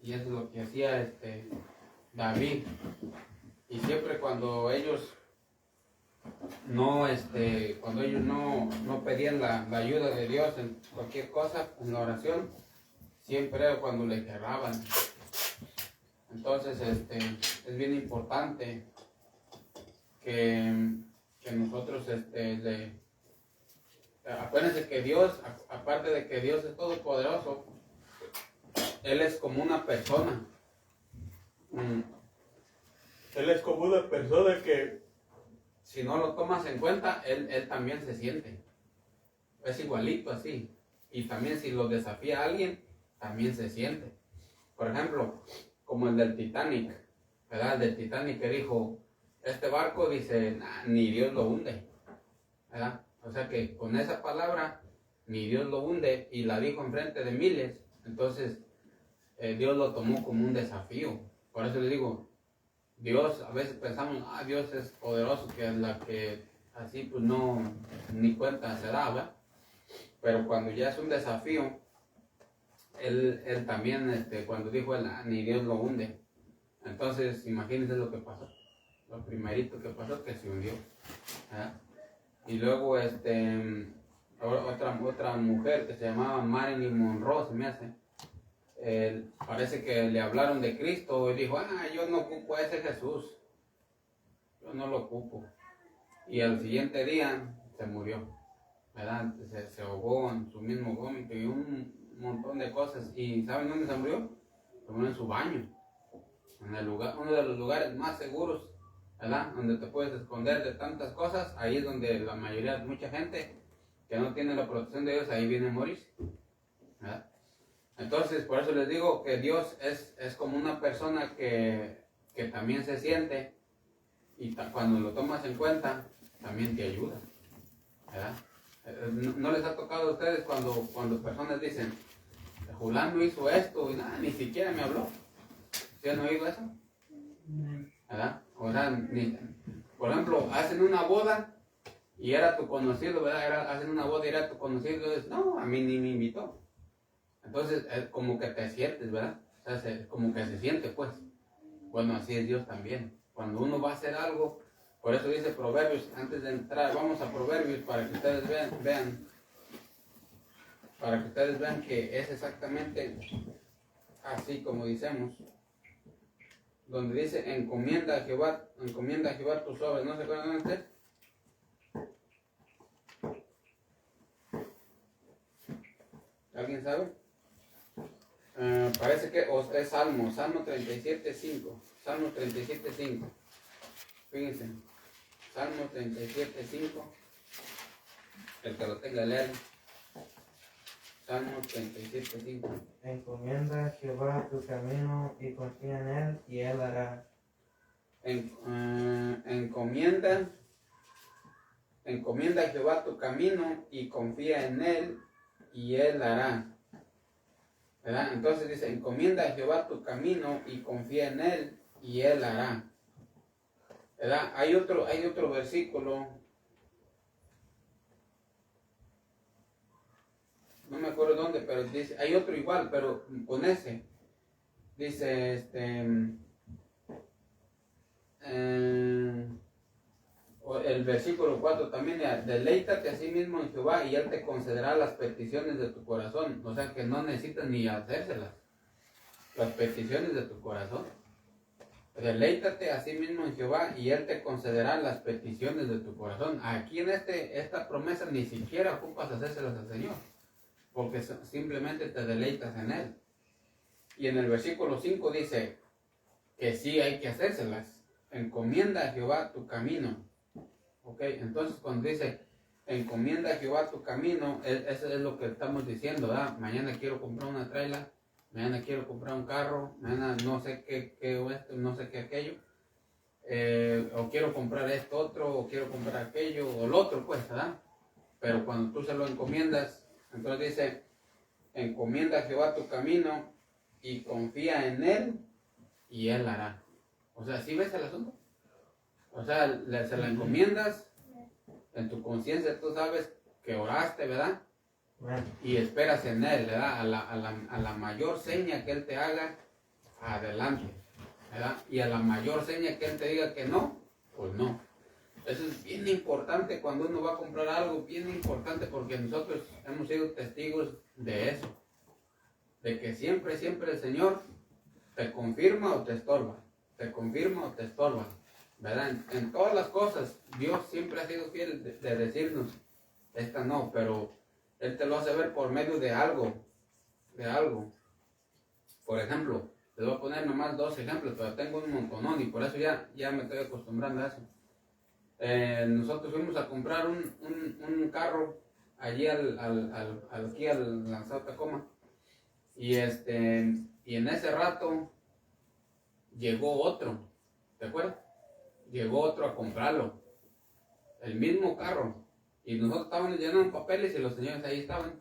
Y eso es lo que hacía David. Y siempre cuando ellos no pedían la ayuda de Dios en cualquier cosa, en la oración, siempre era cuando le cerraban. Entonces es bien importante que nosotros acuérdense que Dios, aparte de que Dios es todopoderoso, Él es como una persona. Él es como una persona que si no lo tomas en cuenta, él también se siente. Es igualito así. Y también si lo desafía a alguien, también se siente. Por ejemplo, como el del Titanic, ¿verdad? El del Titanic que dijo, este barco dice, nah, ni Dios lo hunde, ¿verdad? O sea que con esa palabra, ni Dios lo hunde, y la dijo enfrente de miles, entonces Dios lo tomó como un desafío. Por eso le digo, Dios, a veces pensamos, Dios es poderoso, que es la que así pues no, ni cuenta se da, ¿verdad? Pero cuando ya es un desafío, él también, cuando dijo él, ni Dios lo hunde. Entonces, imagínense lo que pasó. Lo primerito que pasó, que se hundió, ¿verdad? Y luego, otra mujer que se llamaba Marilyn Monroe, se me hace. Parece que le hablaron de Cristo y dijo, yo no ocupo a ese Jesús, yo no lo ocupo. Y al siguiente día se murió, ¿verdad? Se ahogó en su mismo vómito y un montón de cosas. ¿Y saben dónde se murió? Se murió en su baño, en el lugar, uno de los lugares más seguros, ¿verdad? Donde te puedes esconder de tantas cosas. Ahí es donde la mayoría, mucha gente que no tiene la protección de Dios, ahí viene a morir, ¿verdad? Entonces, por eso les digo que Dios es como una persona que también se siente, y cuando lo tomas en cuenta, también te ayuda, ¿verdad? ¿No les ha tocado a ustedes cuando personas dicen, Julano hizo esto y nada, ni siquiera me habló? ¿Sí han oído eso? ¿Verdad? O sea, por ejemplo, hacen una boda y era tu conocido, ¿verdad? Hacen una boda y era tu conocido y dices, no, a mí ni me invitó. Entonces, es como que te sientes, ¿verdad? O sea, como que se siente, pues. Bueno, así es Dios también. Cuando uno va a hacer algo, por eso dice Proverbios, antes de entrar, vamos a Proverbios para que ustedes vean, para que ustedes vean que es exactamente así como decimos, donde dice, encomienda a Jehová tus obras. ¿No se acuerdan antes? ¿Alguien sabe? Parece que es Salmo 37.5. Salmo 37.5. Fíjense, Salmo 37.5. El que lo tenga, léalo. Salmo 37.5. Encomienda a Jehová tu camino y confía en él y él hará. Encomienda a Jehová tu camino y confía en él y él hará. ¿Verdad? Entonces dice, encomienda a Jehová tu camino y confía en él y él hará. ¿Verdad? Hay otro versículo, no me acuerdo dónde, pero dice, hay otro igual, pero con ese. Dice, el versículo 4 también, deleítate a sí mismo en Jehová y él te concederá las peticiones de tu corazón. O sea que no necesitas ni hacérselas, las peticiones de tu corazón. Deleítate a sí mismo en Jehová y él te concederá las peticiones de tu corazón. Aquí en esta promesa ni siquiera ocupas hacérselas al Señor, porque simplemente te deleitas en él. Y en el versículo 5 dice que sí hay que hacérselas. Encomienda a Jehová tu camino. Ok, entonces cuando dice encomienda a Jehová tu camino, eso es lo que estamos diciendo, ¿verdad? Mañana quiero comprar una traila, mañana quiero comprar un carro, mañana no sé qué esto, no sé qué aquello, o quiero comprar esto otro, o quiero comprar aquello, o lo otro, pues, ¿verdad? Pero cuando tú se lo encomiendas, entonces dice, encomienda a Jehová tu camino y confía en él y él hará. O sea, ¿sí ves el asunto? O sea, se la encomiendas, en tu conciencia tú sabes que oraste, ¿verdad? Bueno. Y esperas en él, ¿verdad? A la mayor seña que él te haga, adelante, ¿verdad? Y a la mayor seña que Él te diga que no, pues no. Eso es bien importante cuando uno va a comprar algo, bien importante, porque nosotros hemos sido testigos de eso, de que siempre, siempre el Señor te confirma o te estorba, te confirma o te estorba, ¿verdad? En todas las cosas, Dios siempre ha sido fiel de decirnos, esta no, pero Él te lo hace ver por medio de algo, de algo. Por ejemplo, les voy a poner nomás 2 ejemplos, pero tengo un montonón y por eso ya me estoy acostumbrando a eso. Nosotros fuimos a comprar un carro allí aquí al Lanzado Tacoma y en ese rato llegó otro, ¿te acuerdas? Llegó otro a comprarlo, el mismo carro, y nosotros estábamos llenando papeles y los señores ahí estaban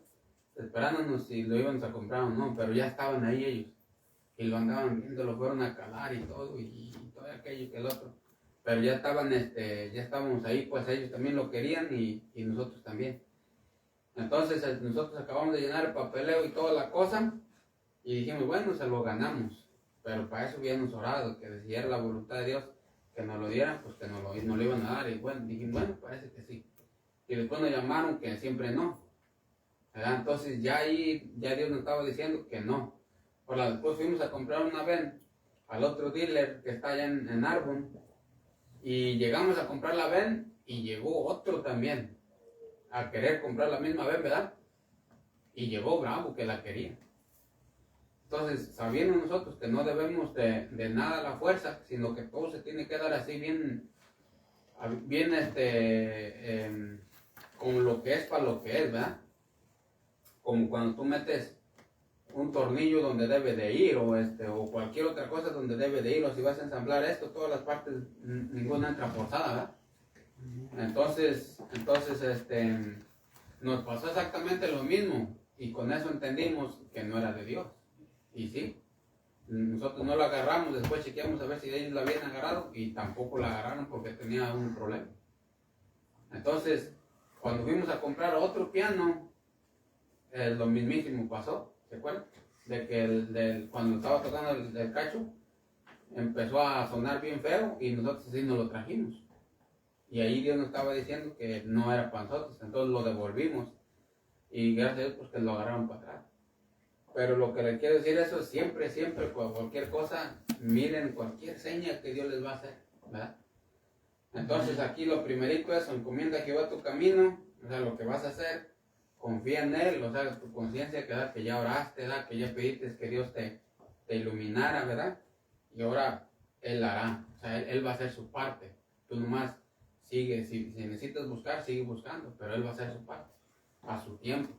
esperándonos si lo íbamos a comprar o no, pero ya estaban ahí ellos y lo andaban viendo, lo fueron a calar y todo aquello que el otro. Pero ya ya estábamos ahí, pues ellos también lo querían y nosotros también. Entonces nosotros acabamos de llenar el papeleo y toda la cosa y dijimos, bueno, se lo ganamos. Pero para eso habíamos orado, que si era la voluntad de Dios que nos lo dieran, pues que nos lo iban a dar. Y bueno, dijimos, bueno, parece que sí. Y después nos llamaron que siempre no, ¿verdad? Entonces ya ahí, ya Dios nos estaba diciendo que no. Ahora después fuimos a comprar una VEN al otro dealer que está allá en Arbon. Y llegamos a comprar la VEN y llegó otro también a querer comprar la misma VEN, ¿verdad? Y llegó bravo que la quería. Entonces, sabiendo nosotros que no debemos de nada a la fuerza, sino que todo se tiene que dar así bien como lo que es para lo que es, ¿verdad? Como cuando tú metes un tornillo donde debe de ir o cualquier otra cosa donde debe de ir, o si vas a ensamblar esto, todas las partes, ninguna entra forzada, ¿verdad? Entonces nos pasó exactamente lo mismo y con eso entendimos que no era de Dios. Y sí, nosotros no lo agarramos, después chequeamos a ver si ellos la habían agarrado y tampoco la agarraron porque tenía un problema. Entonces, cuando fuimos a comprar otro piano, lo mismísimo pasó, ¿se acuerdan? De que cuando estaba tocando el cacho, empezó a sonar bien feo y nosotros sí nos lo trajimos. Y ahí Dios nos estaba diciendo que no era para nosotros, entonces lo devolvimos. Y gracias a Dios pues que lo agarraron para atrás. Pero lo que le quiero decir eso es siempre, siempre, cualquier cosa, miren cualquier seña que Dios les va a hacer, ¿verdad? Entonces aquí lo primerito es, encomienda a Jehová tu camino, o sea, lo que vas a hacer, confía en Él, o sea, tu conciencia que ya oraste, ¿verdad? Que ya pediste que Dios te iluminara, ¿verdad? Y ahora Él hará, o sea, Él va a hacer su parte, tú nomás sigue, si necesitas buscar, sigue buscando, pero Él va a hacer su parte, a su tiempo.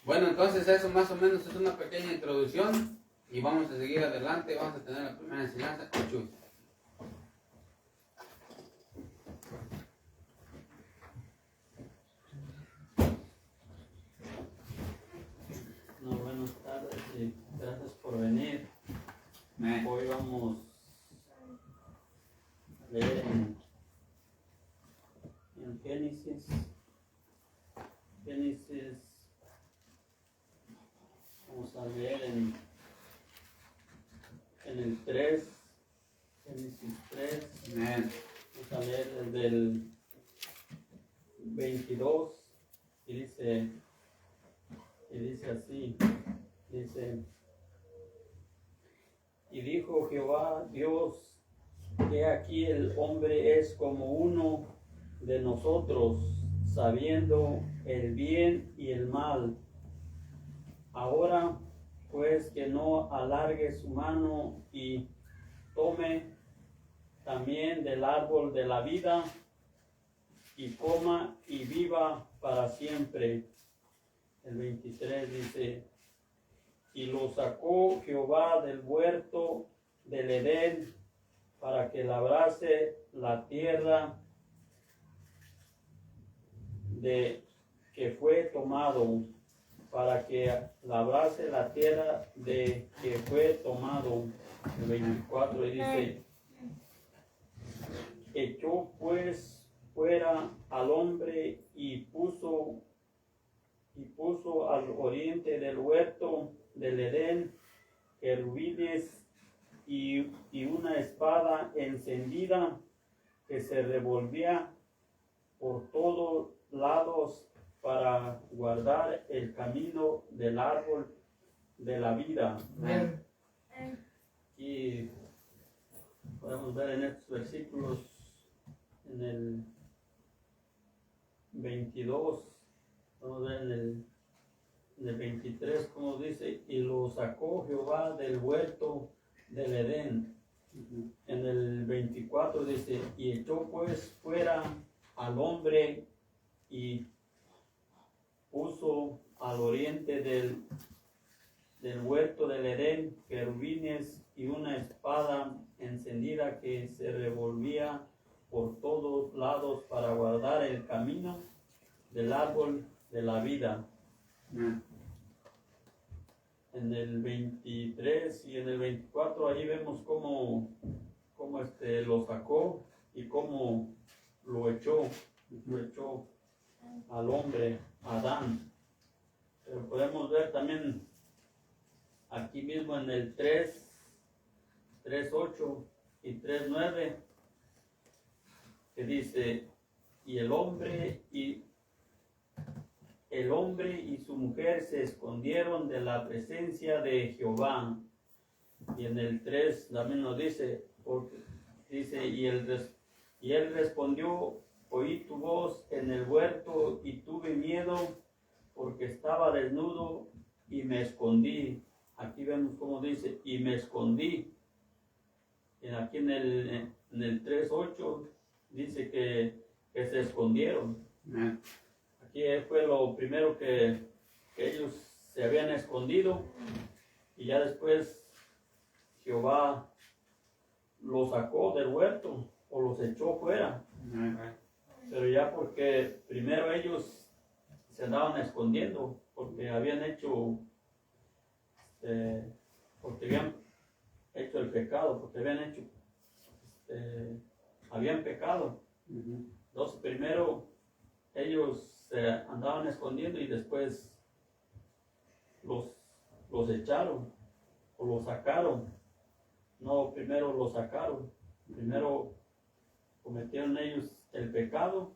Bueno, entonces eso más o menos es una pequeña introducción y vamos a seguir adelante, vamos a tener la primera enseñanza con Chuy. Buenas tardes y gracias por venir. Hoy vamos a leer en Génesis. Vamos a leer en el 3, Génesis 3. Amén. Vamos a leer desde el 22 y dice así, y dijo Jehová Dios, he aquí el hombre es como uno de nosotros, sabiendo el bien y el mal. Ahora pues que no alargue su mano y tome también del árbol de la vida y coma y viva para siempre. El 23 dice, y lo sacó Jehová del huerto del Edén para que labrase la tierra de que fue tomado, para que labrase la tierra de que fue tomado. El 24 dice, echó pues fuera al hombre y puso al oriente del huerto del Edén querubines y una espada encendida que se revolvía por todos lados para guardar el camino del árbol de la vida. Amén. Y podemos ver en estos versículos, en el 22, vamos a ver en el 23, como dice, y lo sacó Jehová del huerto del Edén. En el 24 dice, y echó pues fuera al hombre y puso al oriente del huerto del Edén querubines y una espada encendida que se revolvía por todos lados para guardar el camino del árbol de la vida. En el 23 y en el 24 ahí vemos cómo lo sacó y cómo lo echó al hombre, Adán. Pero podemos ver también aquí mismo en el 3:8 y 3:9, que dice, y el hombre y su mujer se escondieron de la presencia de Jehová. Y en el 3 también nos dice, y él respondió, oí tu voz en el huerto y tuve miedo porque estaba desnudo y me escondí. Aquí vemos cómo dice, y me escondí. Y aquí en el 3:8 dice que se escondieron. Aquí fue lo primero que ellos se habían escondido, y ya después Jehová los sacó del huerto o los echó fuera. Pero ya porque primero ellos se andaban escondiendo porque habían hecho el pecado, porque habían pecado. Entonces primero ellos se andaban escondiendo y después los echaron o los sacaron. No, primero los sacaron. Primero cometieron ellos el pecado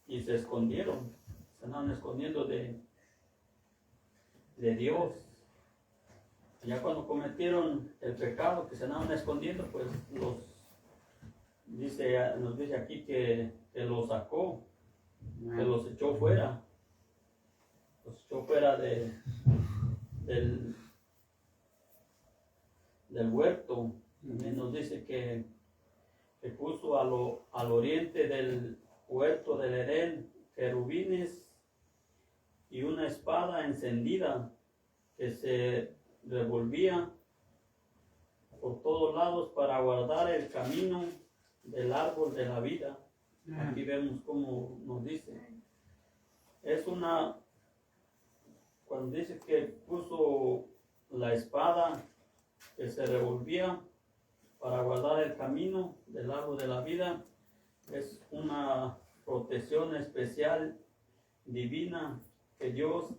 y se escondieron. Se andaban escondiendo de Dios. Y ya cuando cometieron el pecado que se andaban escondiendo, pues nos dice aquí que los sacó, que los echó fuera. Los echó fuera del huerto. También nos dice que puso al oriente del huerto del Edén querubines y una espada encendida que se revolvía por todos lados para guardar el camino del árbol de la vida. Aquí vemos cómo nos dice. Cuando dice que puso la espada que se revolvía para guardar el camino del árbol de la vida, es una protección especial divina que Dios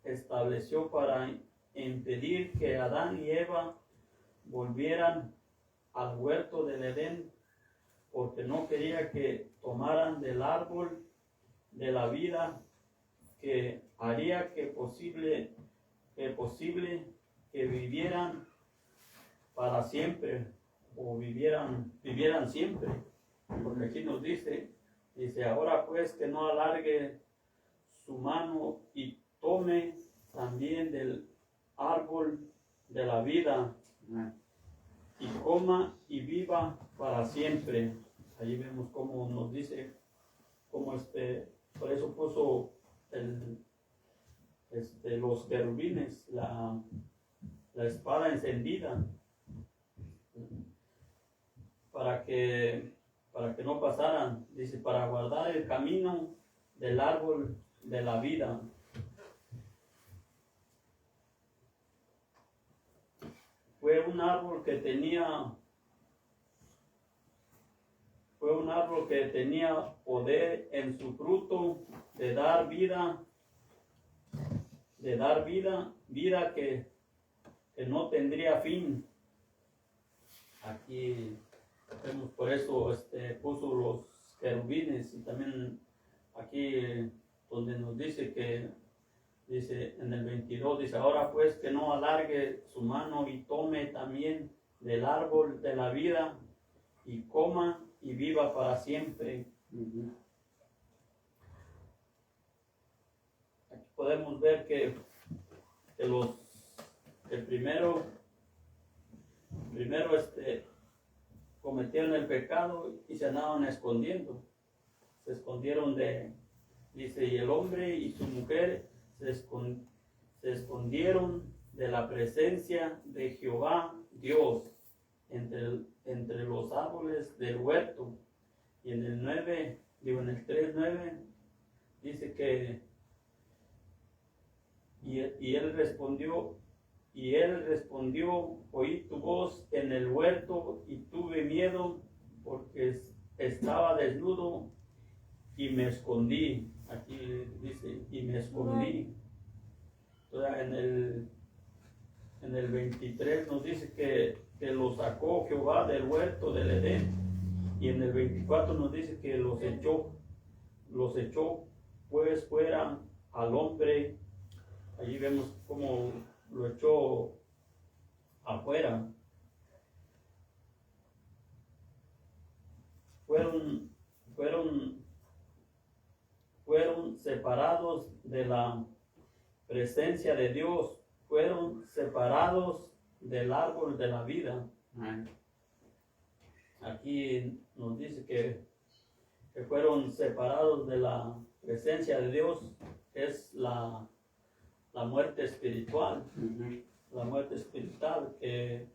estableció para impedir que Adán y Eva volvieran al huerto del Edén, porque no quería que tomaran del árbol de la vida que haría que posible que vivieran para siempre o vivieran siempre. Porque aquí nos dice, ahora pues que no alargue su mano y tome también del árbol de la vida y coma y viva para siempre. Allí vemos cómo nos dice, cómo por eso puso los querubines, la espada encendida, para que no pasaran, dice, para guardar el camino del árbol de la vida. Fue un árbol que tenía poder en su fruto de dar vida que no tendría fin. aquí vemos por eso puso los querubines, y también aquí donde nos dice que dice en el 22, dice, ahora pues que no alargue su mano y tome también del árbol de la vida y coma y viva para siempre. Aquí podemos ver que primero cometieron el pecado y se andaban escondiendo. Se escondieron dice, y el hombre y su mujer se escondieron de la presencia de Jehová Dios entre los árboles del huerto. Y en el 3:9 dice que y él respondió, oí tu voz en el huerto y tuve miedo porque estaba desnudo y me escondí. Aquí dice, y me escondí. Entonces, en el 23 nos dice que los sacó Jehová del huerto del Edén. Y en el 24 nos dice que los echó pues fuera al hombre. Allí vemos cómo lo echó afuera. Fueron separados de la presencia de Dios, fueron separados del árbol de la vida. Aquí nos dice que fueron separados de la presencia de Dios, es la muerte espiritual. La muerte espiritual, que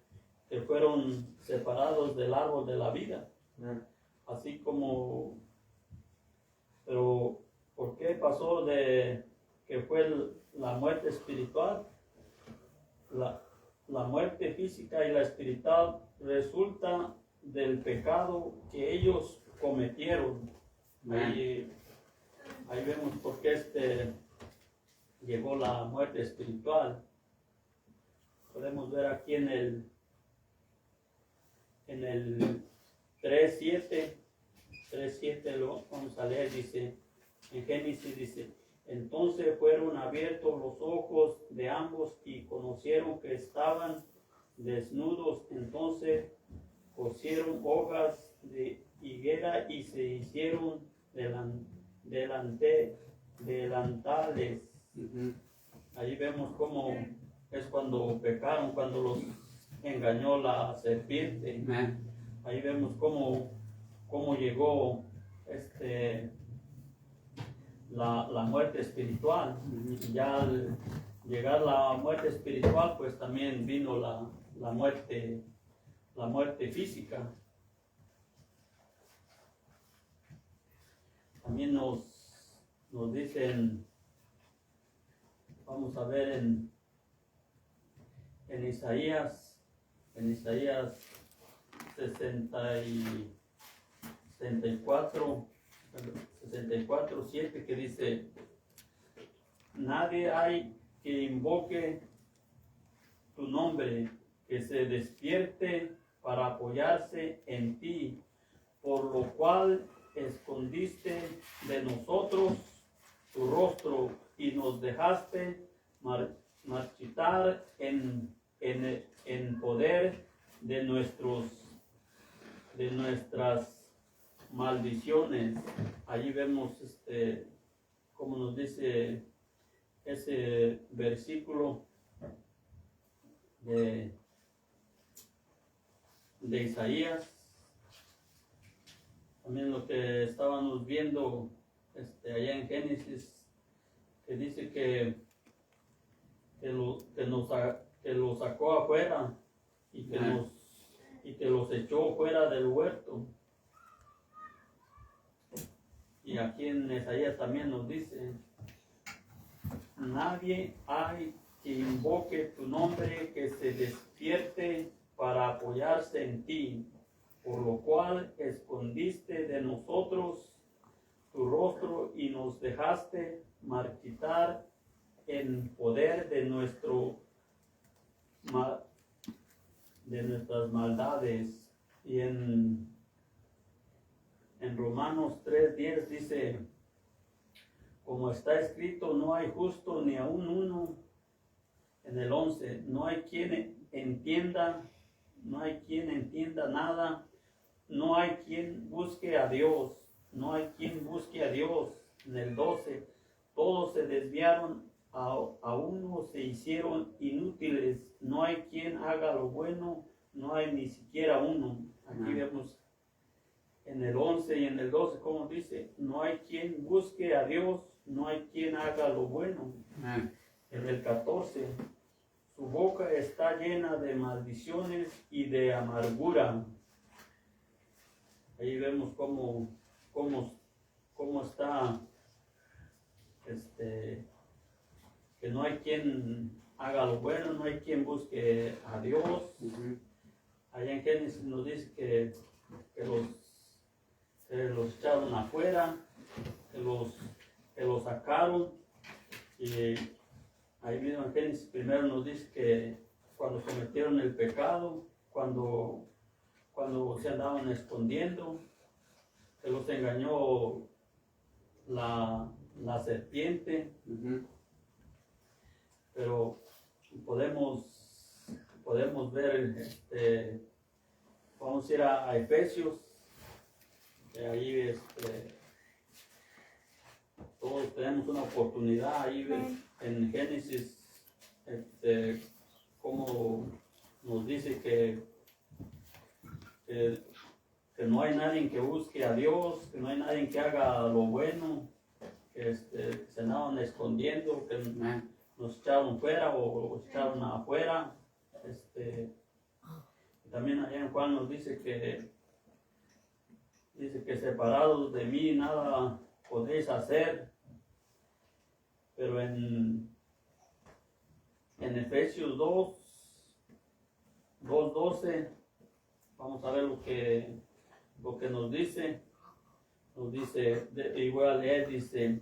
fueron separados del árbol de la vida. Así como, pero ¿por qué pasó de que fue la muerte espiritual? La muerte física y la espiritual resulta del pecado que ellos cometieron. Ahí vemos por qué llegó la muerte espiritual. Podemos ver aquí en el 3:7 lo vamos a leer, dice, en Génesis dice, entonces fueron abiertos los ojos de ambos y conocieron que estaban desnudos, entonces cosieron hojas de higuera y se hicieron delantales. Ahí vemos cómo es cuando pecaron, cuando los engañó la serpiente. Ahí vemos cómo llegó la muerte espiritual. Y ya al llegar la muerte espiritual, pues también vino la muerte física. También nos dicen, vamos a ver en Isaías 64:7, que dice, nadie hay que invoque tu nombre, que se despierte para apoyarse en ti, por lo cual escondiste de nosotros tu rostro y nos dejaste marchitar en poder de nuestras maldiciones. Allí vemos como nos dice ese versículo de Isaías. También lo que estábamos viendo allá en Génesis, que dice que lo sacó afuera y que los echó fuera del huerto. Y aquí en Isaías también nos dice, nadie hay que invoque tu nombre, que se despierte para apoyarse en ti, por lo cual escondiste de nosotros tu rostro y nos dejaste marchitar en poder de de nuestras maldades. Y en Romanos 3:10 dice, como está escrito, no hay justo ni aun uno. En el 11, no hay quien entienda nada, no hay quien busque a Dios, no hay quien busque a Dios. En el 12, todos se desviaron, a uno se hicieron inútiles, no hay quien haga lo bueno, no hay ni siquiera uno. Aquí vemos en el 11 y en el 12, como dice, no hay quien busque a Dios, no hay quien haga lo bueno. En el 14, su boca está llena de maldiciones y de amargura. Ahí vemos cómo está, que no hay quien haga lo bueno, no hay quien busque a Dios. Allá en Génesis nos dice que los echaron afuera, que los sacaron. Y ahí mismo en Génesis primero nos dice que cuando cometieron el pecado, cuando se andaban escondiendo, que los engañó la serpiente. Pero podemos ver, vamos a ir a Efesios, que ahí todos tenemos una oportunidad ahí en Génesis, como nos dice que no hay nadie que busque a Dios, que no hay nadie que haga lo bueno, que se andaban escondiendo, que nos echaron fuera o echaron afuera. También allá en Juan nos dice que separados de mí nada podéis hacer. Pero en Efesios 2:12 vamos a ver lo que nos dice. Nos dice, y voy a leer, dice,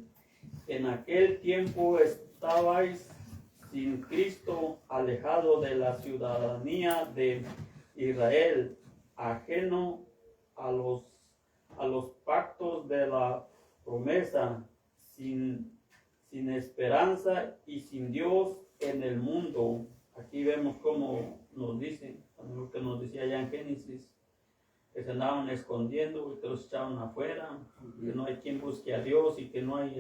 en aquel tiempo estabais sin Cristo, alejado de la ciudadanía de Israel, ajeno a los pactos de la promesa, sin esperanza y sin Dios en el mundo. Aquí vemos cómo nos dice, lo que nos decía allá en Génesis, que se andaban escondiendo y que los echaban afuera, que no hay quien busque a Dios y que no hay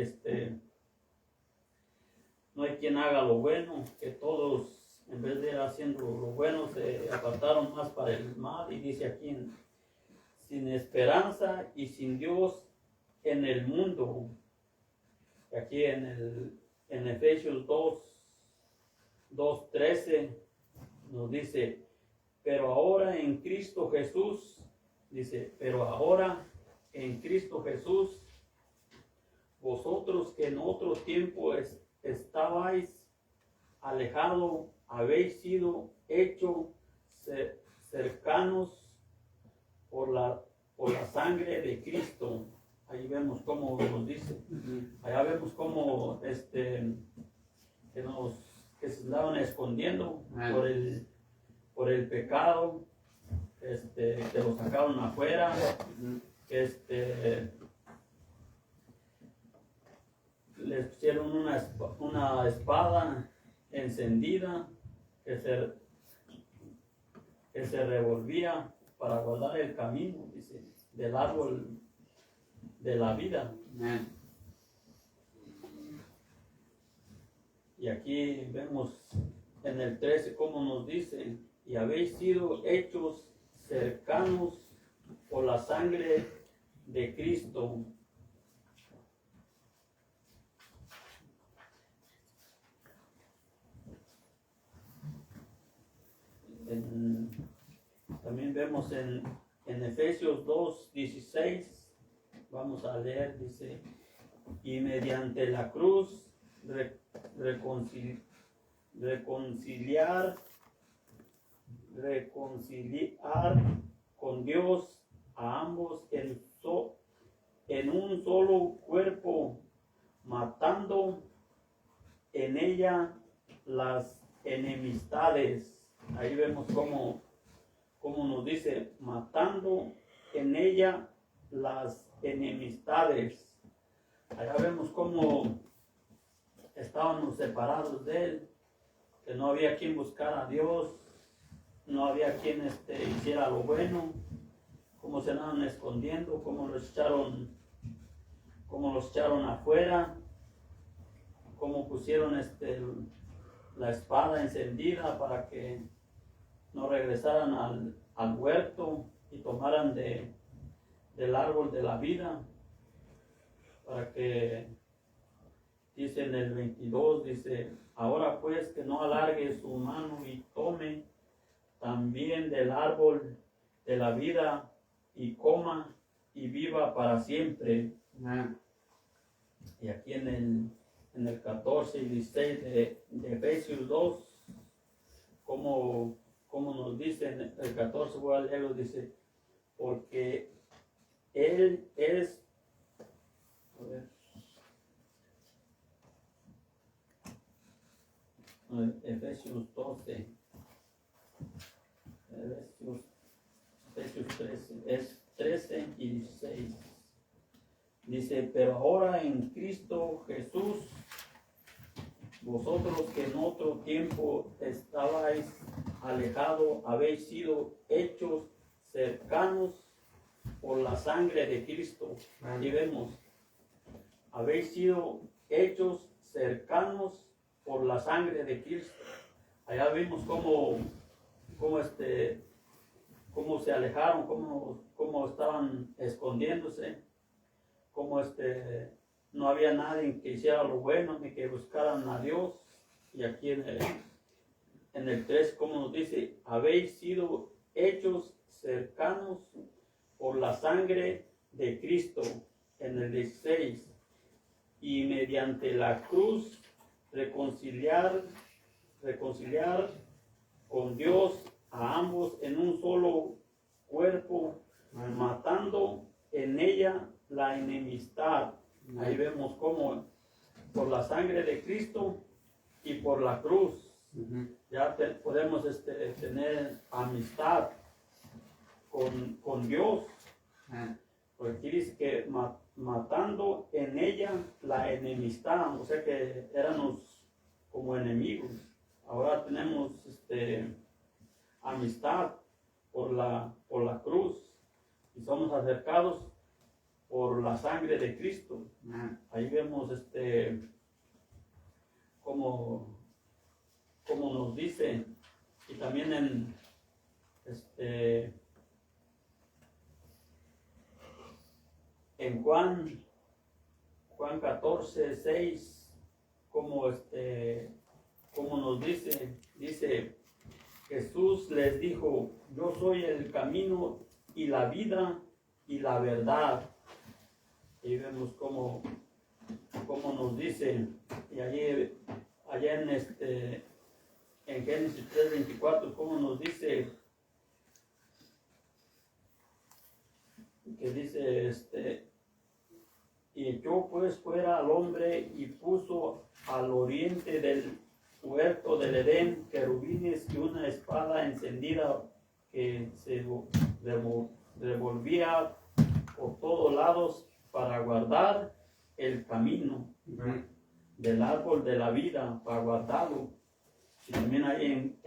quien haga lo bueno, que todos en vez de ir haciendo lo bueno se apartaron más para el mal. Y dice aquí, sin esperanza y sin Dios en el mundo. Y aquí en Efesios 2:13 nos dice, pero ahora en Cristo Jesús, vosotros que en otro tiempo estabais alejados, habéis sido hechos cercanos por la sangre de Cristo. Ahí vemos cómo nos dice. Allá vemos cómo que se andaban escondiendo por el pecado, que los sacaron afuera, les pusieron una espada encendida que se revolvía para guardar el camino, dice, del árbol de la vida. Y aquí vemos en el 13 cómo nos dice, y habéis sido hechos cercanos por la sangre de Cristo. También vemos en Efesios 2:16, vamos a leer, dice, y mediante la cruz reconciliar con Dios a ambos en un solo cuerpo, matando en ella las enemistades. Ahí vemos cómo como nos dice, matando en ella las enemistades. Allá vemos cómo estábamos separados de Él, que no había quien buscara a Dios, no había quien hiciera lo bueno, cómo se andaban escondiendo, cómo los echaron afuera, cómo pusieron la espada encendida para que no regresaran al huerto y tomaran del árbol de la vida, para que, dice en el 22, dice, ahora pues que no alargue su mano y tome también del árbol de la vida y coma y viva para siempre. Amén. Y aquí en el 14 y 16 de Efesios 2, como nos dice en el 14, voy a leerlo, dice, porque Él es, a ver, Efesios 12, Efesios 13, es 13 y 16. Dice, pero ahora en Cristo Jesús, vosotros que en otro tiempo estabais alejados, habéis sido hechos cercanos por la sangre de Cristo. Aquí vemos, habéis sido hechos cercanos por la sangre de Cristo. Allá vimos cómo se alejaron, cómo estaban escondiéndose, cómo no había nadie que hiciera lo bueno ni que buscaran a Dios. Y aquí en el 3, como nos dice, habéis sido hechos cercanos por la sangre de Cristo. En el 16, y mediante la cruz reconciliar con Dios a ambos en un solo cuerpo, matando en ella la enemistad. Ahí vemos cómo por la sangre de Cristo y por la cruz ya podemos tener amistad con Dios. Porque aquí dice que matando en ella la enemistad, o sea que éramos como enemigos. Ahora tenemos amistad por la cruz y somos acercados por la sangre de Cristo. Ahí vemos como nos dice, y también en Juan 14, 6, como nos dice, Jesús les dijo, yo soy el camino y la vida y la verdad. Y vemos cómo nos dice, y allá en Génesis 3:24, cómo nos dice, que dice, y echó pues fuera al hombre y puso al oriente del huerto del Edén querubines y una espada encendida que se revolvía por todos lados para guardar el camino del árbol de la vida, para guardarlo. Y también hay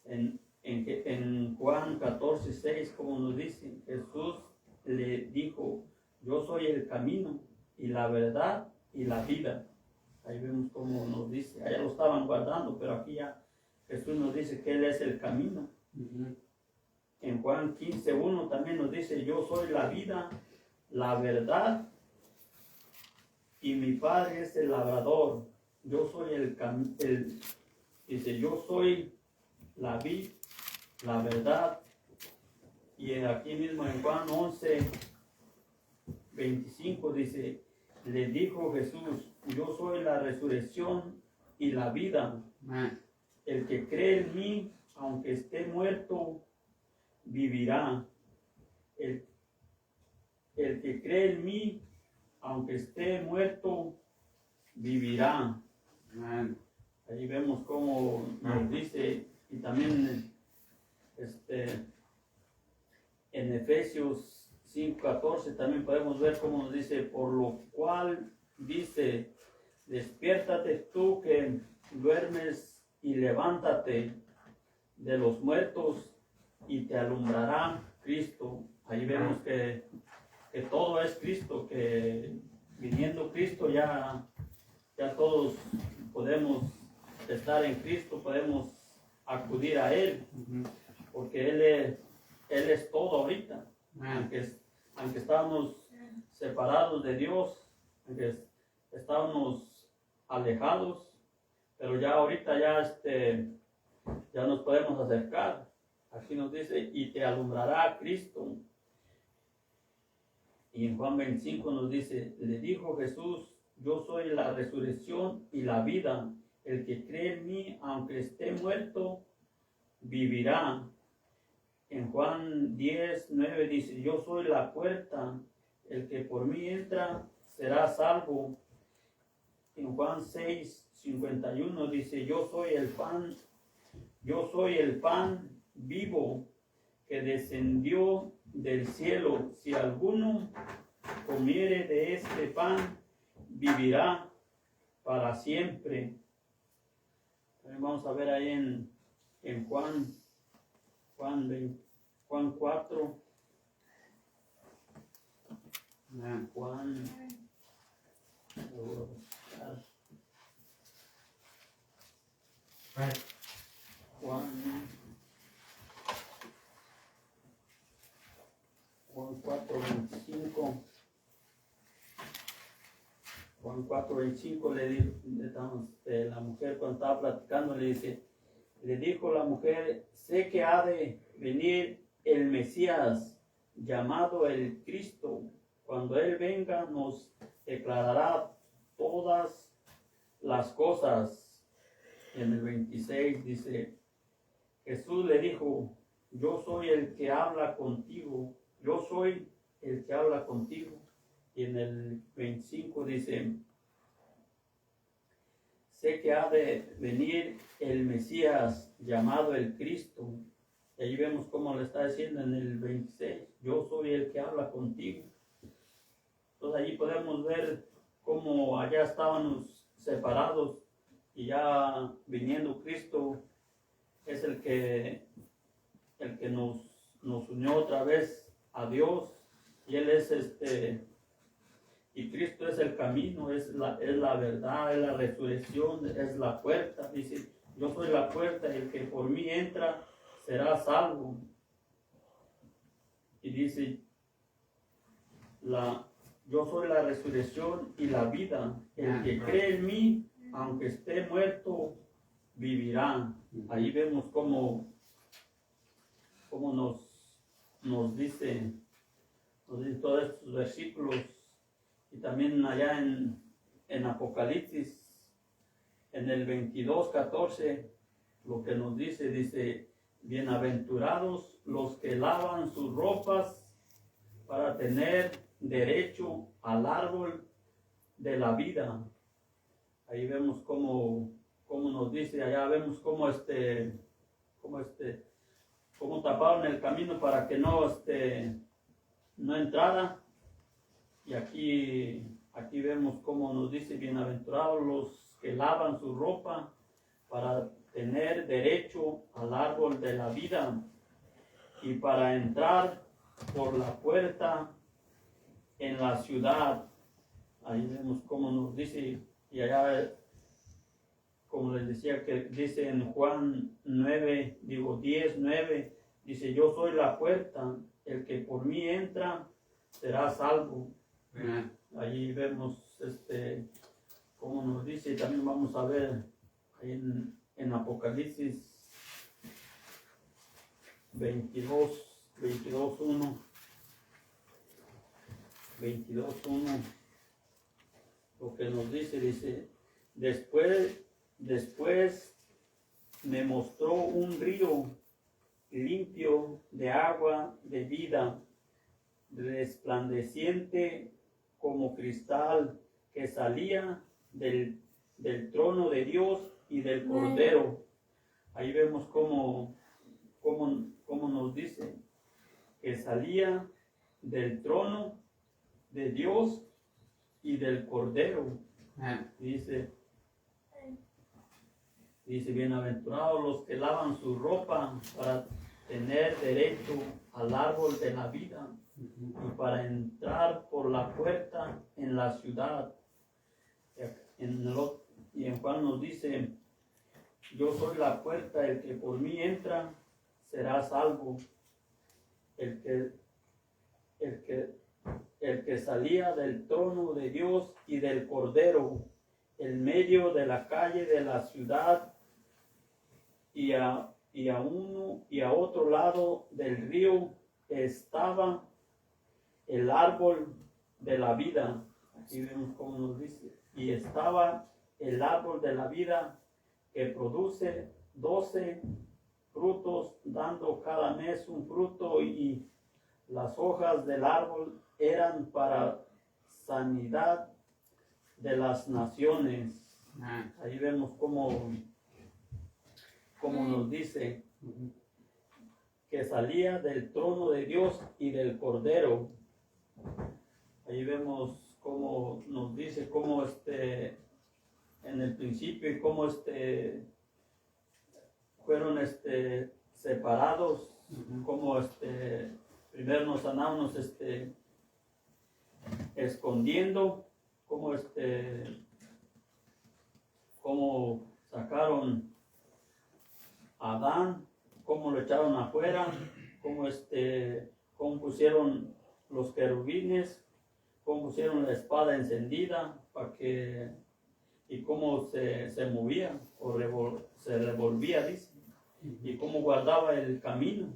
en Juan 14, 6, como nos dice, Jesús le dijo, yo soy el camino y la verdad y la vida. Ahí vemos como nos dice, allá lo estaban guardando, pero aquí ya Jesús nos dice que Él es el camino. En Juan 15, 1 también nos dice, yo soy la vida, la verdad y mi Padre es el labrador. Yo soy dice, yo soy la vid, la verdad. Y aquí mismo en Juan 11, 25 dice, le dijo Jesús, yo soy la resurrección y la vida. El que cree en mí, aunque esté muerto, vivirá. El que cree en mí, aunque esté muerto, vivirá. Ahí vemos cómo nos dice, y también en Efesios 5:14 también podemos ver cómo nos dice, por lo cual dice, despiértate tú que duermes y levántate de los muertos y te alumbrará Cristo. Ahí vemos que todo es Cristo, que viniendo Cristo ya todos podemos estar en Cristo, podemos acudir a Él, porque Él es todo ahorita. Aunque estábamos separados de Dios, aunque estábamos alejados, pero ya ahorita ya nos podemos acercar. Aquí nos dice, y te alumbrará Cristo. Y en Juan 25 nos dice, le dijo Jesús, yo soy la resurrección y la vida. El que cree en mí, aunque esté muerto, vivirá. En Juan 10:9 dice, yo soy la puerta, el que por mí entra será salvo. En Juan 6:51 dice, yo soy el pan vivo que descendió del cielo. Si alguno comiere de este pan, vivirá para siempre. También vamos a ver ahí en Juan 4. Juan 4:25. Juan 4:25 la mujer cuando estaba platicando le dijo la mujer, sé que ha de venir el Mesías, llamado el Cristo. Cuando Él venga nos declarará todas las cosas. En el 26 dice, Jesús le dijo, yo soy el que habla contigo, yo soy el que habla contigo. Y en el 25 dice, sé que ha de venir el Mesías llamado el Cristo. Y ahí vemos cómo le está diciendo en el 26, yo soy el que habla contigo. Entonces allí podemos ver cómo allá estábamos separados y ya viniendo Cristo es el que nos unió otra vez a Dios, y Él es y Cristo es el camino, es la verdad, es la resurrección, es la puerta. Dice, yo soy la puerta, y el que por mí entra será salvo. Y dice, yo soy la resurrección y la vida. El que cree en mí, aunque esté muerto, vivirá. Ahí vemos cómo nos dice todos estos versículos. Y también allá en Apocalipsis, en el 22:14, lo que nos dice, bienaventurados los que lavan sus ropas para tener derecho al árbol de la vida. Ahí vemos cómo nos dice, allá vemos cómo taparon el camino para que no entrara. Y aquí vemos cómo nos dice, bienaventurados los que lavan su ropa para tener derecho al árbol de la vida y para entrar por la puerta en la ciudad. Ahí vemos cómo nos dice, y allá, como les decía, que dice en Juan 10:9, dice, yo soy la puerta, el que por mí entra será salvo. Allí vemos como nos dice, y también vamos a ver en Apocalipsis 22:1, lo que nos dice, después me mostró un río limpio de agua de vida, resplandeciente como cristal, que salía del trono de Dios y del Cordero. Ahí vemos cómo nos nos dice que salía del trono de Dios y del Cordero. Dice, bienaventurados los que lavan su ropa para tener derecho al árbol de la vida y para entrar por la puerta en la ciudad. Y en Juan nos dice, yo soy la puerta, el que por mí entra será salvo. El que salía del trono de Dios y del Cordero, en medio de la calle de la ciudad y a uno y a otro lado del río estaba el árbol de la vida. Aquí vemos cómo nos dice. Y estaba el árbol de la vida que produce 12 frutos, dando cada mes un fruto, y las hojas del árbol eran para sanidad de las naciones. Ahí vemos cómo nos dice que salía del trono de Dios y del Cordero. Ahí vemos cómo nos dice cómo en el principio y cómo fueron separados, cómo primero nos andábamos escondiendo, cómo sacaron a Adán, cómo lo echaron afuera, cómo pusieron los querubines, cómo pusieron la espada encendida y cómo se movía se revolvía, dice, y cómo guardaba el camino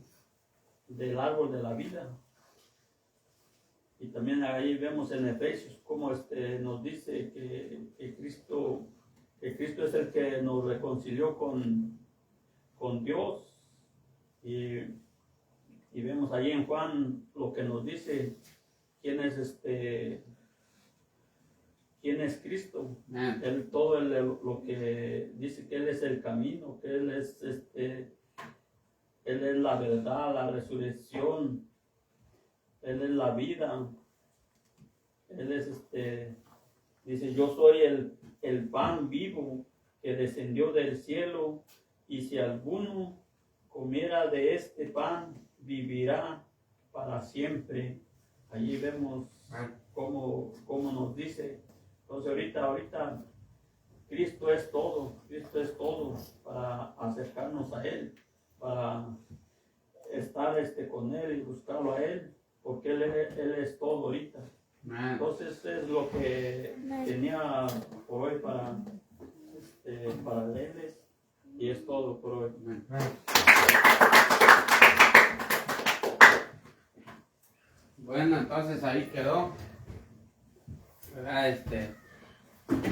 del árbol de la vida. Y también ahí vemos en Efesios cómo nos dice que Cristo es el que nos reconcilió con Dios. Y vemos ahí en Juan lo que nos dice quién es Cristo. Él, lo que dice que Él es el camino, que Él es la verdad, la resurrección, Él es la vida. Él es dice, yo soy el pan vivo que descendió del cielo, y si alguno comiera de este pan, vivirá para siempre. Allí vemos cómo nos dice. Entonces ahorita Cristo es todo para acercarnos a Él, para estar con Él y buscarlo a Él, porque Él es todo ahorita. Entonces es lo que tenía por hoy para leerles, y es todo por hoy. Bueno, entonces ahí quedó, ¿verdad?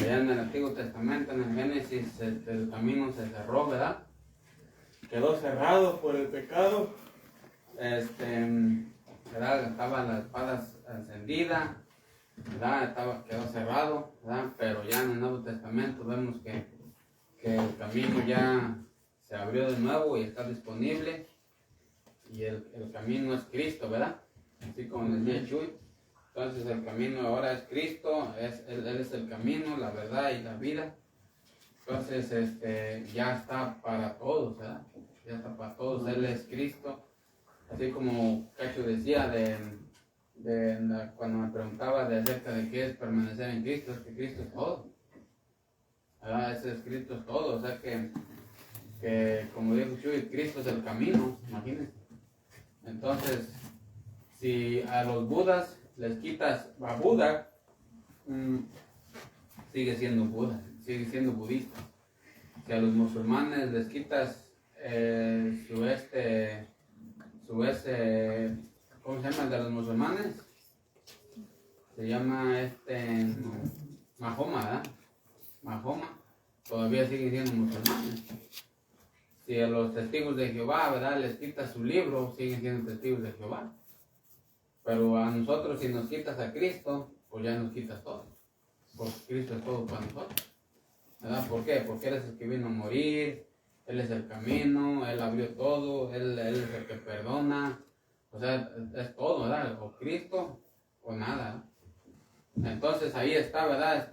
Ya en el Antiguo Testamento, en el Génesis, el camino se cerró, ¿verdad? Quedó cerrado por el pecado. ¿Verdad? Estaban las espadas encendidas, ¿verdad? Quedó cerrado, ¿verdad? Pero ya en el Nuevo Testamento vemos que el camino ya se abrió de nuevo y está disponible, y el camino es Cristo, ¿verdad? Así como decía Chuy. Entonces el camino ahora es Cristo, Él es el camino, la verdad y la vida. Entonces ya está para todos, ¿verdad? Ya está para todos, Él es Cristo. Así como Cacho decía cuando me preguntaba acerca de qué es permanecer en Cristo, es que Cristo es todo. ¿Verdad? Ese Cristo es todo, o sea que como dijo Chuy, Cristo es el camino, imagínense. Entonces, si a los budas les quitas a Buda, sigue siendo Buda, sigue siendo budista. Si a los musulmanes les quitas ¿cómo se llama el de los musulmanes? Se llama Mahoma, ¿verdad? Mahoma, todavía siguen siendo musulmanes. Si a los testigos de Jehová, ¿verdad?, les quitas su libro, siguen siendo testigos de Jehová. Pero a nosotros, si nos quitas a Cristo, pues ya nos quitas todo. Porque Cristo es todo para nosotros, ¿verdad? ¿Por qué? Porque Él es el que vino a morir, Él es el camino, Él abrió todo, Él es el que perdona. O sea, es todo, ¿verdad? O Cristo o nada. Entonces ahí está, ¿verdad?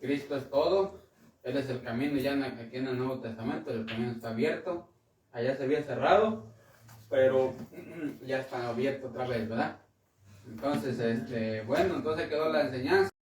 Cristo es todo, Él es el camino. Ya aquí en el Nuevo Testamento el camino está abierto. Allá se había cerrado, pero ya está abierto otra vez, ¿verdad? Entonces, bueno, entonces quedó la enseñanza.